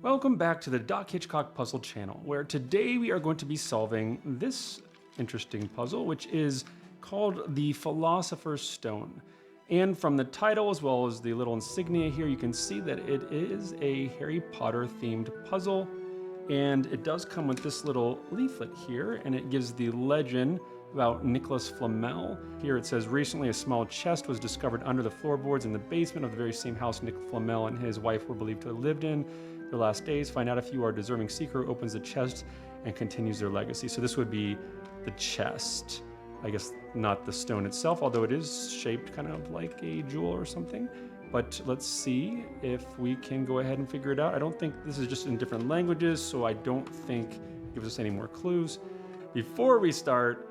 Welcome back to the Doc Hitchcock Puzzle channel, where today we are going to be solving this interesting puzzle, which is called the Philosopher's Stone. And from the title, as well as the little insignia here, you can see that it is a Harry Potter themed puzzle. And it does come with this little leaflet here, and it gives the legend about Nicholas Flamel. Here it says, recently a small chest was discovered under the floorboards in the basement of the very same house Nick Flamel and his wife were believed to have lived in their last days. Find out if you are a deserving seeker who opens the chest and continues their legacy. So this would be the chest. I guess not the stone itself, although it is shaped kind of like a jewel or something. But let's see if we can go ahead and figure it out. I don't think this is just in different languages, so I don't think it gives us any more clues. Before we start,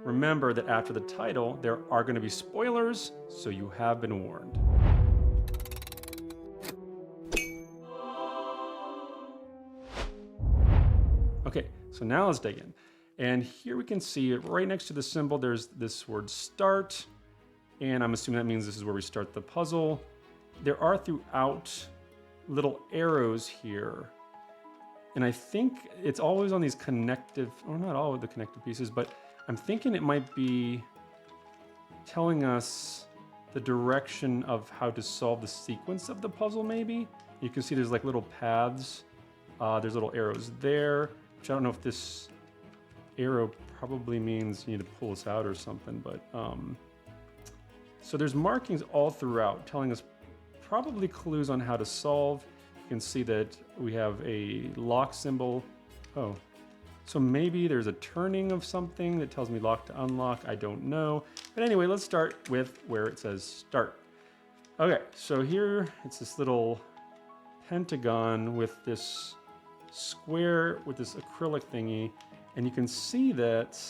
remember that after the title, there are going to be spoilers, so you have been warned. Okay, so now let's dig in. And here we can see right next to the symbol, there's this word start. And I'm assuming that means this is where we start the puzzle. There are throughout little arrows here. And I think it's always on these connective, or not all of the connective pieces, but I'm thinking it might be telling us the direction of how to solve the sequence of the puzzle, maybe. You can see there's like little paths. There's little arrows there, which I don't know if this arrow probably means you need to pull this out or something, but so there's markings all throughout telling us probably clues on how to solve. You can see that we have a lock symbol. Oh, so maybe there's a turning of something that tells me lock to unlock. I don't know. But anyway, let's start with where it says start. Okay, so here it's this little pentagon with this square with this acrylic thingy. And you can see that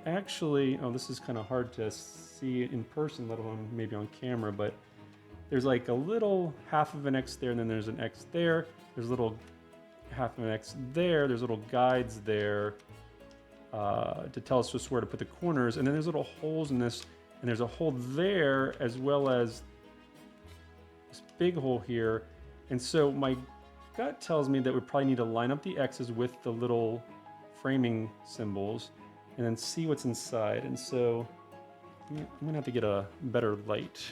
actually, oh, this is kind of hard to see in person, let alone maybe on camera, but there's like a little half of an X there, and then there's an X there. There's a little half of an X there. There's little guides there to tell us just where to put the corners. And then there's little holes in this, and there's a hole there as well as this big hole here. And so my gut tells me that we probably need to line up the X's with the little framing symbols and then see what's inside. And so I'm gonna have to get a better light.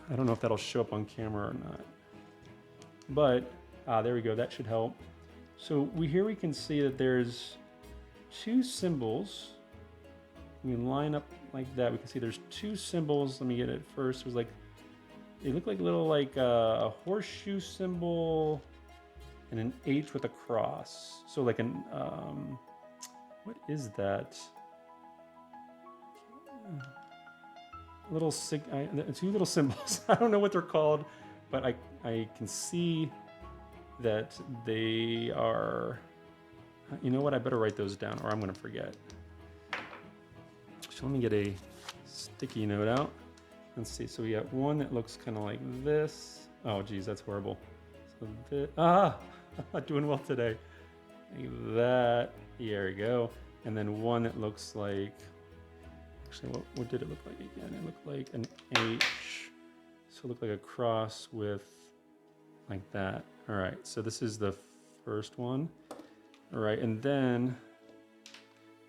I don't know if that'll show up on camera or not, but there we go, that should help. So here we can see that there's two symbols. We line up like that. We can see there's two symbols. Let me get it first. It was like, they look like little like a horseshoe symbol and an H with a cross. So like an, what is that? Two little symbols. I don't know what they're called, but I can see that they are, you know what, I better write those down or I'm gonna forget. So let me get a sticky note out. Let's see, so we got one that looks kind of like this. Oh geez, that's horrible. So I'm not doing well today. Like that, there we go. And then one that looks like, actually, what did it look like again? It looked like an H. So it looked like a cross with like that. All right, so this is the first one. All right, and then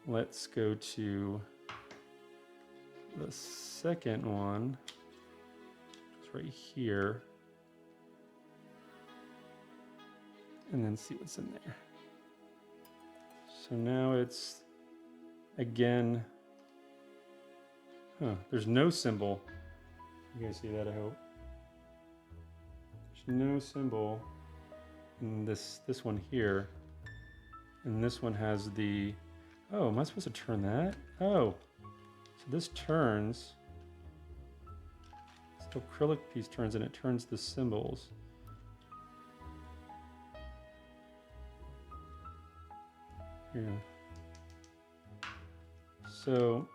let's go to the second one. It's right here. And then see what's in there. So now it's, again, there's no symbol. You guys see that, I hope. There's no symbol in this one here. And this one has the, oh, am I supposed to turn that? Oh, so this turns, this acrylic piece turns and it turns the symbols. Yeah. So,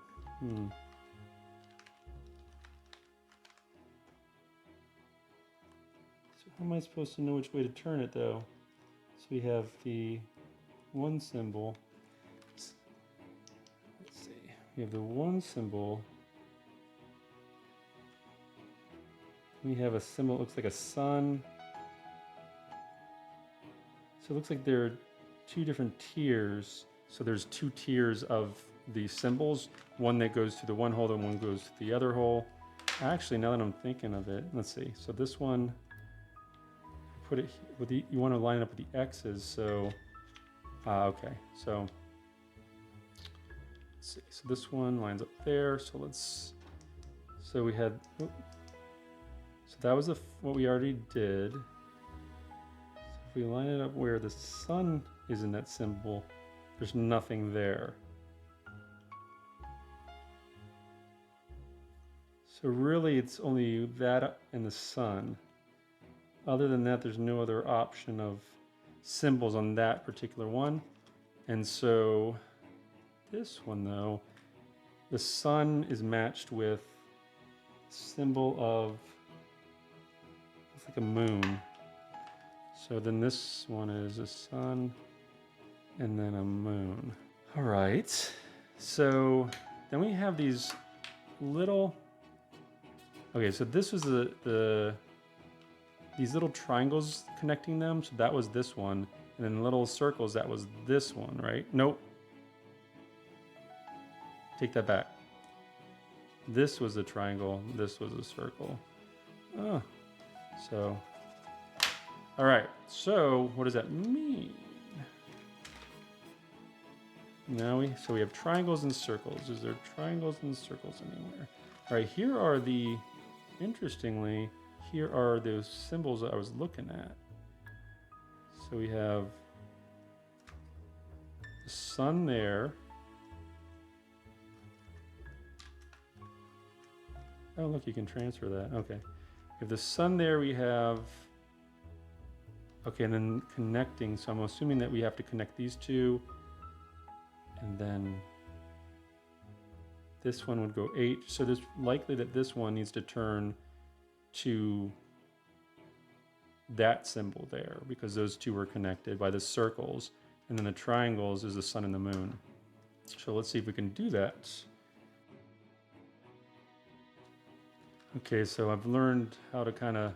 So how am I supposed to know which way to turn it though? So we have the one symbol. Let's see. We have the one symbol. We have a symbol that looks like a sun. So it looks like there are two different tiers. So there's two tiers of the symbols. One that goes to the one hole and one goes to the other hole. Actually, now that I'm thinking of it, let's see. So this one, put it with the, you want to line it up with the X's. So, okay. So let's see. So this one lines up there. So so we had, so that was what we already did. So if we line it up where the sun is in that symbol, there's nothing there. So really it's only that and the sun. Other than that, there's no other option of symbols on that particular one. And so this one though, the sun is matched with a symbol of, it's like a moon. So then this one is a sun and then a moon. All right, so then we have these little, okay, so this was these little triangles connecting them. So that was this one. And then little circles, that was this one, right? Nope. Take that back. This was a triangle. This was a circle. Oh, so, all right. So what does that mean? Now so we have triangles and circles. Is there triangles and circles anywhere? All right, here are the, interestingly, here are those symbols that I was looking at. So we have the sun there. Oh, look, you can transfer that. Okay. We have the sun there, we have, okay, and then connecting. So I'm assuming that we have to connect these two. And then this one would go H. So there's likely that this one needs to turn to that symbol there because those two were connected by the circles. And then the triangles is the sun and the moon. So let's see if we can do that. Okay, so I've learned how to kind of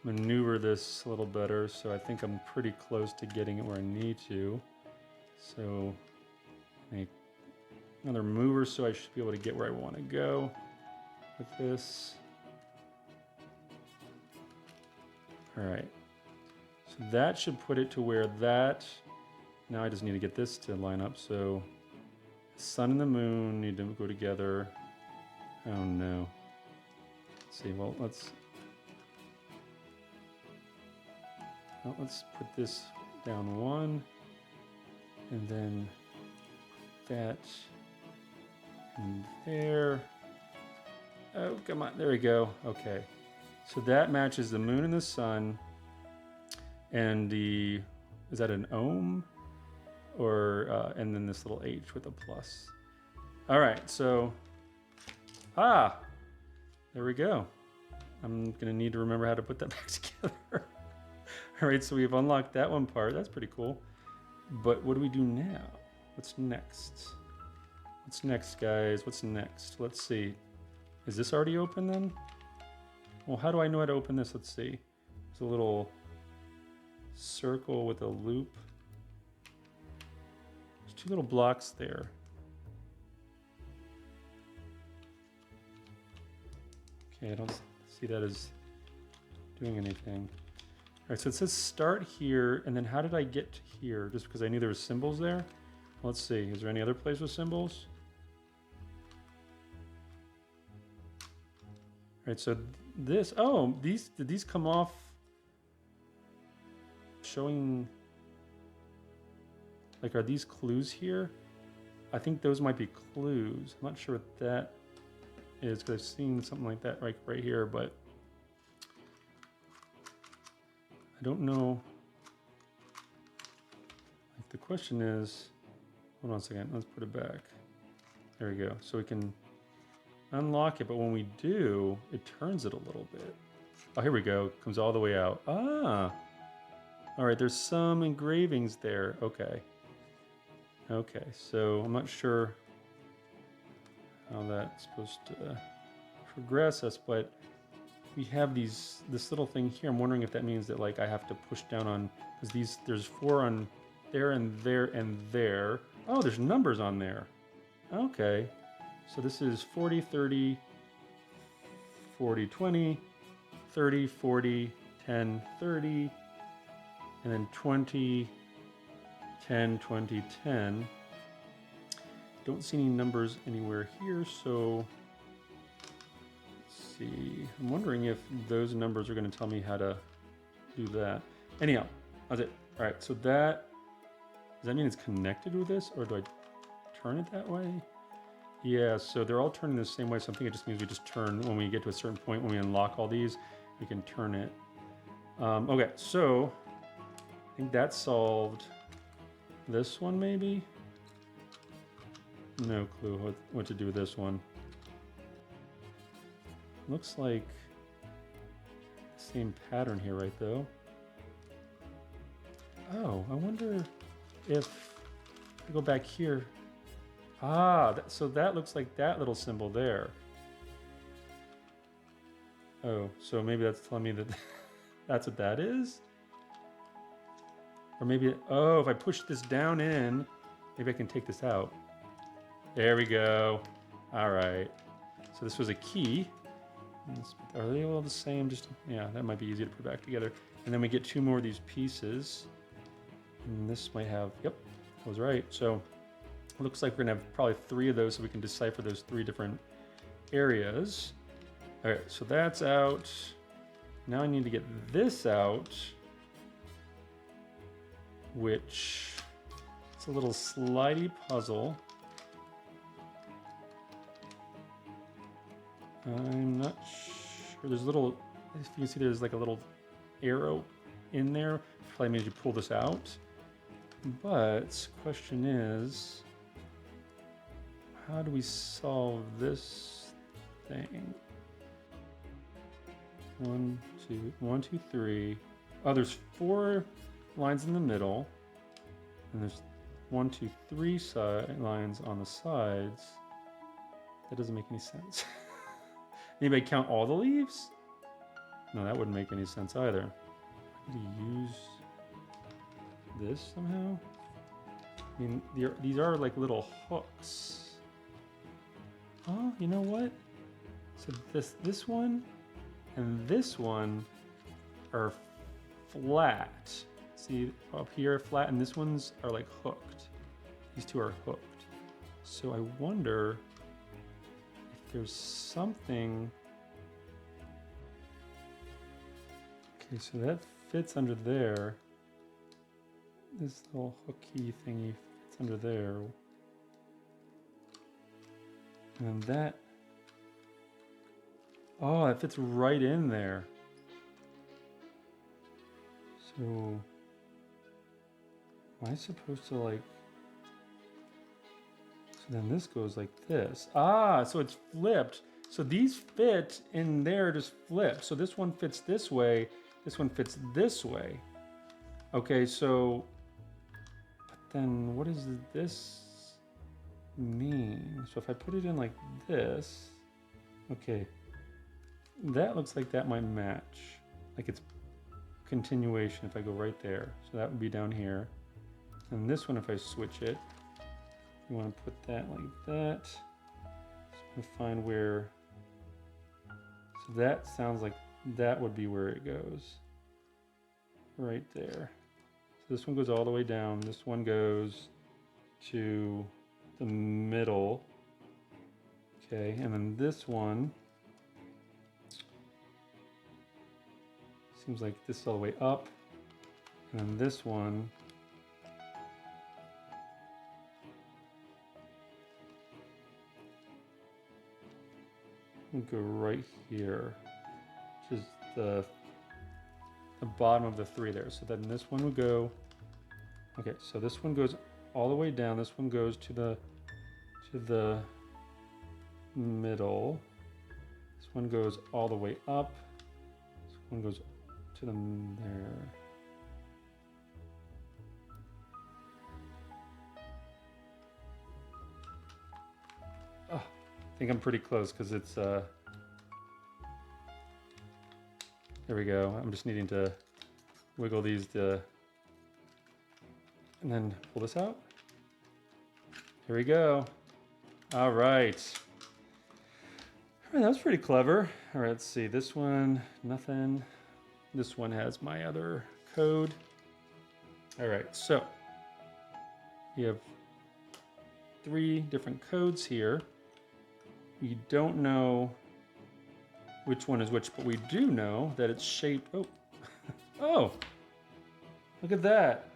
maneuver this a little better. So I think I'm pretty close to getting it where I need to. So make another mover so I should be able to get where I want to go with this. All right, so that should put it to where that, now I just need to get this to line up. So the sun and the moon need to go together. Oh no. Let's see, well, let's put this down one and then that and there. Oh, come on, there we go. Okay, so that matches the moon and the sun and the, is that an ohm? Or, and then this little H with a plus. All right, so, there we go. I'm gonna need to remember how to put that back together. All right, so we've unlocked that one part. That's pretty cool. But what do we do now? What's next? What's next, guys? What's next? Let's see. Is this already open then? Well, how do I know how to open this? Let's see. There's a little circle with a loop. There's two little blocks there. Okay, I don't see that as doing anything. All right, so it says start here, and then how did I get to here? Just because I knew there were symbols there? Let's see, is there any other place with symbols? All right, so this, oh, did these come off showing, like, are these clues here? I think those might be clues. I'm not sure what that is, because I've seen something like that right here, but I don't know. Like, the question is, hold on a second, let's put it back. There we go. So we can unlock it, but when we do, it turns it a little bit. Oh, here we go. Comes all the way out. Ah. All right, there's some engravings there. Okay. Okay, so I'm not sure how that's supposed to progress us, but we have this little thing here. I'm wondering if that means that like I have to push down on, because there's 4 on there and there and there. Oh, there's numbers on there. Okay. So this is 40, 30, 40, 20, 30, 40, 10, 30, and then 20, 10, 20, 10. Don't see any numbers anywhere here, so let's see. I'm wondering if those numbers are going to tell me how to do that. Anyhow, that's it. All right, so does that mean it's connected with this, or do I turn it that way? Yeah, so they're all turning the same way, so I think it just means we just turn when we get to a certain point. When we unlock all these, we can turn it. Okay, so I think that solved this one, maybe? No clue what to do with this one. Looks like the same pattern here, right, though? Oh, I wonder if I go back here. Ah, so that looks like that little symbol there. Oh, so maybe that's telling me that that's what that is? Or maybe, oh, if I push this down in, maybe I can take this out. There we go. All right. So this was a key. Are they all the same? Just, yeah, that might be easy to put back together. And then we get 2 more of these pieces. And this might have, yep, I was right. So it looks like we're gonna have probably 3 of those so we can decipher those 3 different areas. All right, so that's out. Now I need to get this out, which it's a little slidey puzzle. I'm not sure. There's a little, if you can see, there's like a little arrow in there. Probably means you pull this out. But question is, how do we solve this thing? 1, 2, 3. Oh, there's 4 lines in the middle, and there's 1, 2, 3 lines on the sides. That doesn't make any sense. Anybody count all the leaves? No, that wouldn't make any sense either. I need to use this somehow. I mean, these are like little hooks. Oh, you know what? So this one and this one are flat. See up here, flat, and this ones are like hooked. These 2 are hooked. So I wonder if there's something. Okay, so that fits under there. This little hooky thingy fits under there. And that, oh, it fits right in there. So, am I supposed to like, so then this goes like this. Ah, so it's flipped. So these fit in there, just flip. So this one fits this way, this one fits this way. Okay, so, but then what does this mean? So if I put it in like this, okay, that looks like that might match. Like it's continuation if I go right there. So that would be down here. And this one, if I switch it, you want to put that like that. Just want to find where, so that sounds like that would be where it goes. Right there. So this one goes all the way down. This one goes to the middle. Okay, and then this one seems like this is all the way up. And then this one will go right here, which is the bottom of the 3 there. So then this one would go, okay, so this one goes all the way down. This one goes to the middle. This one goes all the way up. This one goes to the there. Oh, I think I'm pretty close because it's There we go. I'm just needing to wiggle these and then pull this out. Here we go. All right. All right, that was pretty clever. All right, let's see. This one, nothing. This one has my other code. All right, so we have 3 different codes here. We don't know which one is which, but we do know that it's shaped. Oh, oh, look at that.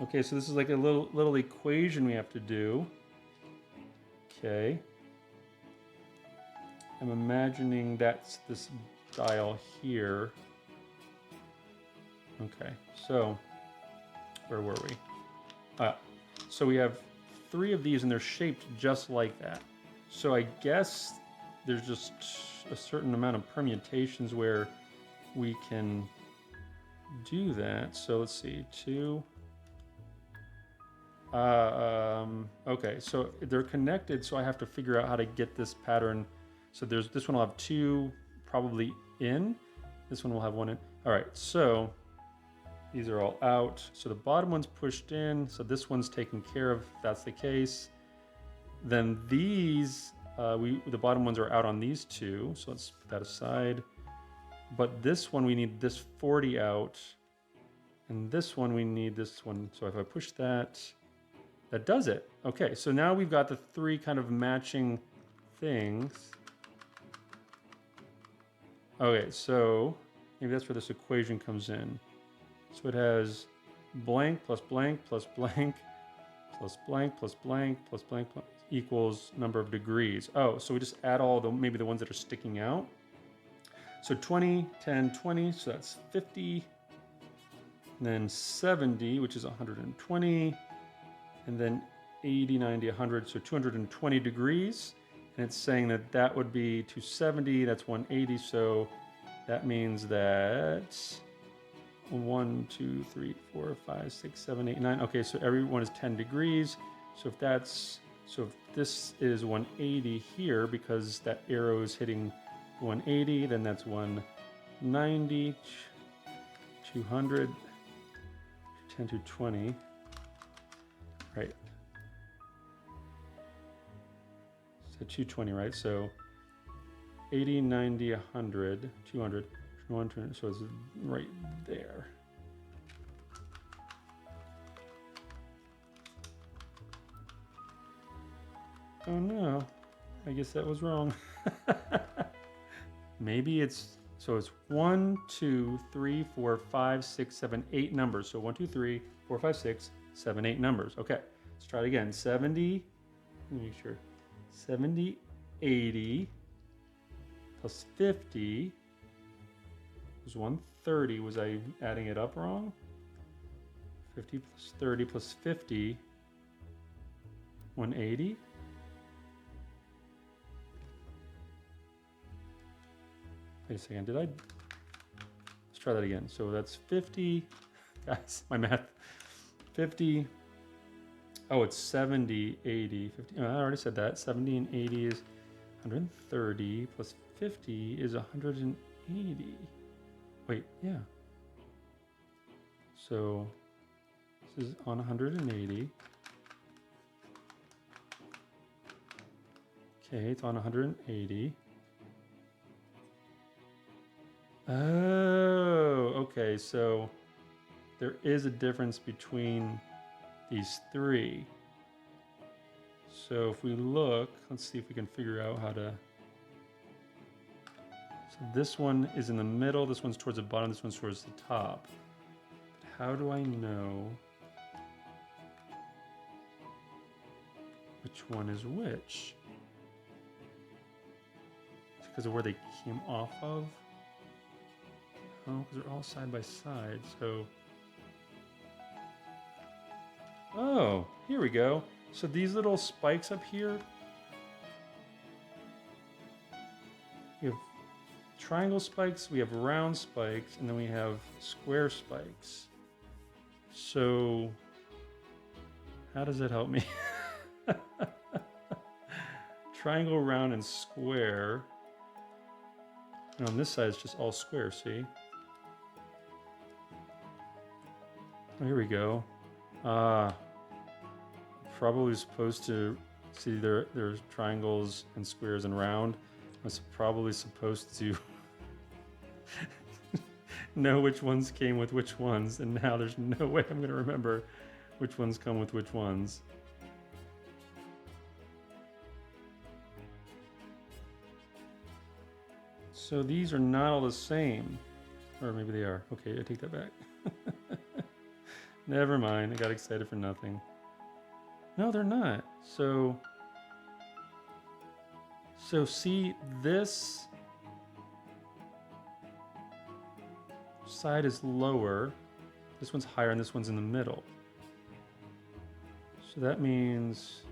Okay, so this is like a little equation we have to do. Okay. I'm imagining that's this dial here. Okay, so where were we? So we have 3 of these and they're shaped just like that. So I guess there's just a certain amount of permutations where we can do that. So let's see, 2. Okay, so they're connected, so I have to figure out how to get this pattern. So there's this one will have 2 probably in. This one will have 1 in. All right, so these are all out. So the bottom one's pushed in. So this one's taken care of, if that's the case. Then these, the bottom ones are out on these 2. So let's put that aside. But this one, we need this 40 out. And this one, we need this one. So if I push that, that does it. Okay, so now we've got the 3 kind of matching things. Okay, so maybe that's where this equation comes in. So it has blank plus blank plus blank plus blank plus blank plus blank equals number of degrees. Oh, so we just add all maybe the ones that are sticking out. So 20, 10, 20, so that's 50. And then 70, which is 120. And then 80, 90, 100, so 220 degrees. And it's saying that that would be 270, that's 180. So that means that 1, 2, 3, 4, 5, 6, 7, 8, 9. Okay, so every one is 10 degrees. So if this is 180 here, because that arrow is hitting 180, then that's 190, 200, 10 to 20. Right. So 220, right? So 80, 90, 100, 200, 120, so it's right there. Oh no, I guess that was wrong. Maybe it's, so it's 1, 2, 3, 4, 5, 6, 7, 8 numbers. So 1, 2, 3, 4, 5, 6, 7, 8 numbers. Okay, let's try it again. 70, let me make sure. 70, 80 plus 50 was 130. Was I adding it up wrong? 50 plus 30 plus 50, 180. Wait a second, did I? Let's try that again. So that's 50, guys, my math. 50, oh, it's 70, 80, 50. Oh, I already said that. 70 and 80 is 130 plus 50 is 180. Wait, yeah. So this is on 180. Okay, it's on 180. Oh, okay, so there is a difference between these 3. So if we look, let's see if we can figure out how to. So this one is in the middle, this one's towards the bottom, this one's towards the top. But how do I know which one is which? It's because of where they came off of? Oh, because they're all side by side, so. Oh, here we go. So these little spikes up here, we have triangle spikes, we have round spikes, and then we have square spikes. So how does that help me? Triangle, round, and square. And on this side, it's just all square, see? Oh, here we go. Probably supposed to see there's triangles and squares and round. I was probably supposed to know which ones came with which ones, and now there's no way I'm going to remember which ones come with which ones. So these are not all the same. Or maybe they are. Okay, I take that back. Never mind, I got excited for nothing. No, they're not. So see, this side is lower, this one's higher, and this one's in the middle. So that means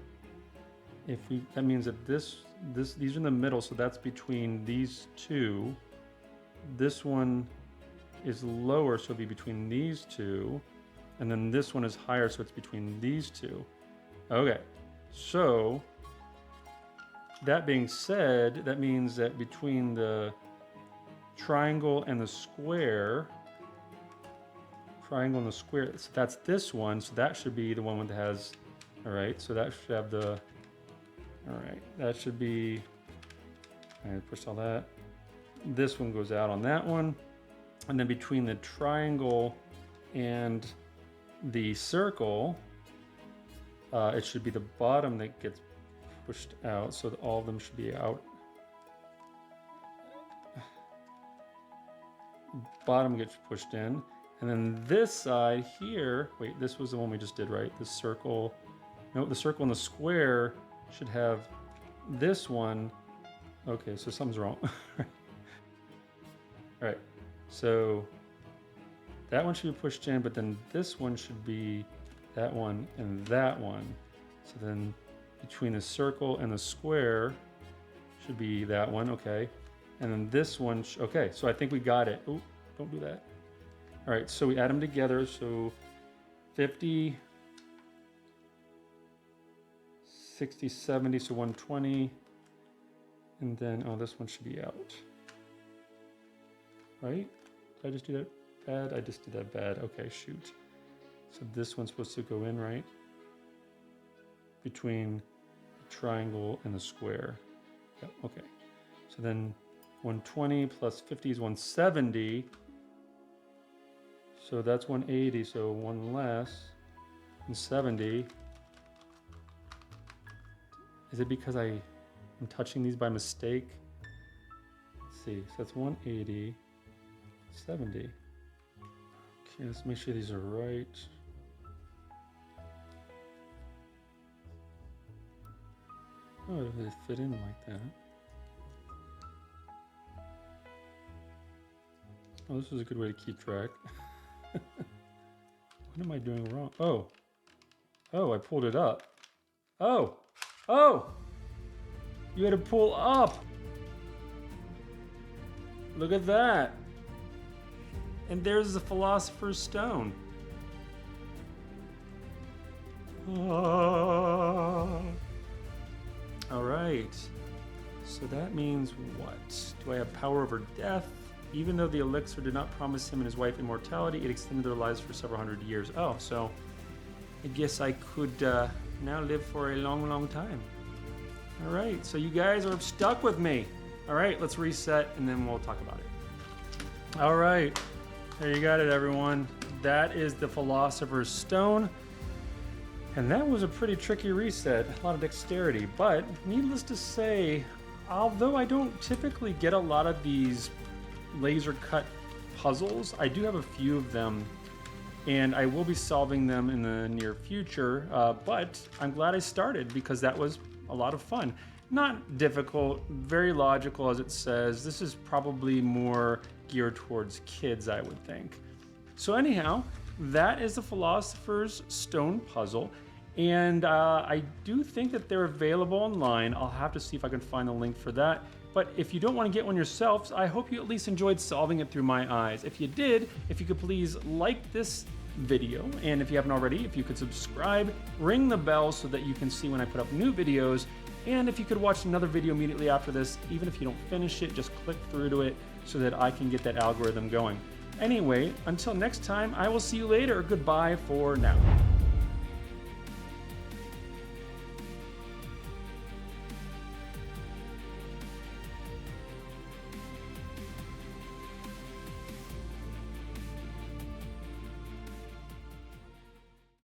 that means that these are in the middle, so that's between these two. This one is lower, so it'll be between these two. And then this one is higher, so it's between these two. Okay, so that being said, that means that between the triangle and the square, so that's this one, so that should be the one that has, all right, so that should have the, all right, that should be, I pushed all that. This one goes out on that one. And then between the triangle and the circle, it should be the bottom that gets pushed out, so that all of them should be out. Bottom gets pushed in, and then this side here, wait, this was the one we just did, right? The circle, no, the circle and the square should have this one. Okay, so something's wrong. All right, so that one should be pushed in, but then this one should be that one and that one. So then between the circle and the square should be that one, okay. And then this one, okay, so I think we got it. Oh, don't do that. All right, so we add them together. So 50, 60, 70, so 120. And then, oh, this one should be out. Right? Did I just do that bad? I just did that bad. Okay, shoot. So this one's supposed to go in, right? Between the triangle and the square. Yep, okay. So then 120 plus 50 is 170. So that's 180, so one less than 70. Is it because I'm touching these by mistake? Let's see, so that's 180, 70. Okay, let's make sure these are right. Oh, they fit in like that. Oh, this is a good way to keep track. What am I doing wrong? Oh. Oh, I pulled it up. Oh. Oh! You had to pull up. Look at that. And there's the Philosopher's Stone. All right. So that means what? Do I have power over death? Even though the elixir did not promise him and his wife immortality, it extended their lives for several hundred years. Oh, so I guess I could now live for a long, long time. All right, so you guys are stuck with me. All right, let's reset and then we'll talk about it. All right, there you got it, everyone. That is the Philosopher's Stone. And that was a pretty tricky reset, a lot of dexterity. But needless to say, although I don't typically get a lot of these laser cut puzzles, I do have a few of them, and I will be solving them in the near future, but I'm glad I started because that was a lot of fun. Not difficult, very logical as it says. This is probably more geared towards kids, I would think. So anyhow, that is the Philosopher's Stone puzzle, and I do think that they're available online. I'll have to see if I can find the link for that. But if you don't want to get one yourselves, I hope you at least enjoyed solving it through my eyes. If you did, if you could please like this video, and if you haven't already, if you could subscribe, ring the bell so that you can see when I put up new videos, and if you could watch another video immediately after this, even if you don't finish it, just click through to it. so that I can get that algorithm going. Anyway, until next time, I will see you later. Goodbye for now.